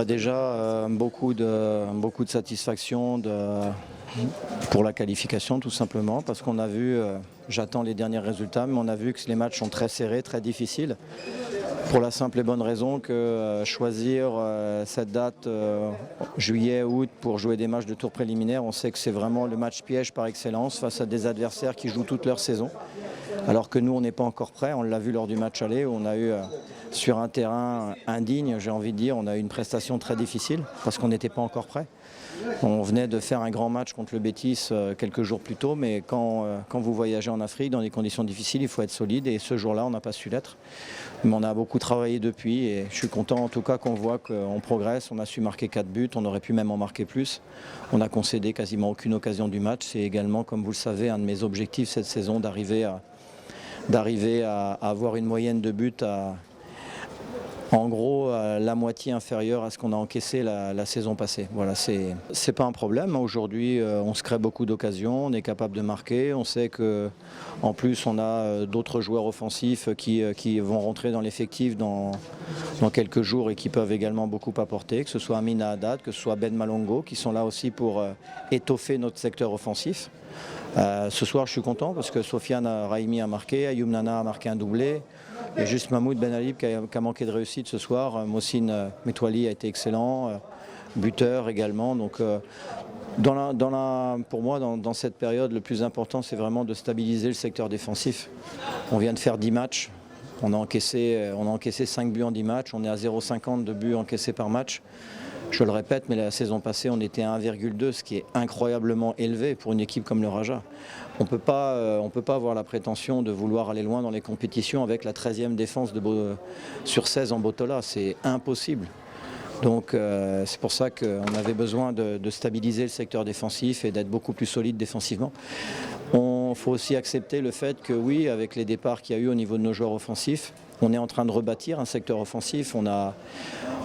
Déjà, beaucoup de satisfaction pour la qualification tout simplement parce qu'on a vu, j'attends les derniers résultats, mais on a vu que les matchs sont très serrés, très difficiles. Pour la simple et bonne raison que choisir cette date juillet-août pour jouer des matchs de tour préliminaire, on sait que c'est vraiment le match piège par excellence face à des adversaires qui jouent toute leur saison. Alors que nous, on n'est pas encore prêts. On l'a vu lors du match aller où on a eu sur un terrain indigne, j'ai envie de dire, on a eu une prestation très difficile parce qu'on n'était pas encore prêts. On venait de faire un grand match contre le Betis quelques jours plus tôt, mais quand vous voyagez en Afrique dans des conditions difficiles, il faut être solide et ce jour-là, on n'a pas su l'être. Mais on a beaucoup travaillé depuis et je suis content en tout cas qu'on voit qu'on progresse. On a su marquer 4 buts, on aurait pu même en marquer plus. On a concédé quasiment aucune occasion du match. C'est également, comme vous le savez, un de mes objectifs cette saison d'arriver à avoir une moyenne de buts en gros la moitié inférieure à ce qu'on a encaissé la saison passée. Voilà, c'est pas un problème. Aujourd'hui, on se crée beaucoup d'occasions, on est capable de marquer. On sait qu'en plus, on a d'autres joueurs offensifs qui vont rentrer dans l'effectif dans quelques jours et qui peuvent également beaucoup apporter, que ce soit Amina Haddad, que ce soit Ben Malongo, qui sont là aussi pour étoffer notre secteur offensif. Ce soir, je suis content parce que Sofiane Raimi a marqué, Ayoub Nana a marqué un doublé. Il y a juste Mahmoud Ben Ali qui a manqué de réussite ce soir. Mohsin Metwali a été excellent, buteur également. Donc, pour moi, dans cette période, le plus important, c'est vraiment de stabiliser le secteur défensif. On vient de faire 10 matchs. On a encaissé 5 buts en 10 matchs. On est à 0,50 de buts encaissés par match. Je le répète, mais la saison passée, on était à 1,2, ce qui est incroyablement élevé pour une équipe comme le Raja. On ne peut pas avoir la prétention de vouloir aller loin dans les compétitions avec la 13e défense sur 16 en Botola. C'est impossible. Donc c'est pour ça qu'on avait besoin de stabiliser le secteur défensif et d'être beaucoup plus solide défensivement. Il faut aussi accepter le fait que oui, avec les départs qu'il y a eu au niveau de nos joueurs offensifs, on est en train de rebâtir un secteur offensif. On a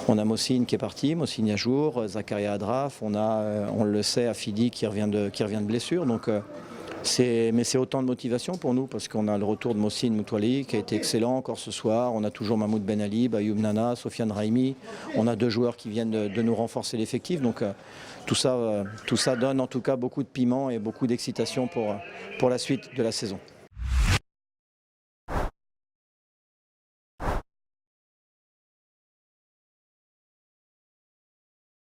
Mohsin qui est parti, Mohsin Yajour, Zakaria Adraf, on le sait, Afidi qui revient de blessure. Donc, mais c'est autant de motivation pour nous parce qu'on a le retour de Mohsin Metwali qui a été excellent encore ce soir. On a toujours Mahmoud Ben Ali, Ayoub Nana, Sofiane Raimi. On a 2 joueurs qui viennent de nous renforcer l'effectif. Donc tout ça donne en tout cas beaucoup de piment et beaucoup d'excitation pour la suite de la saison.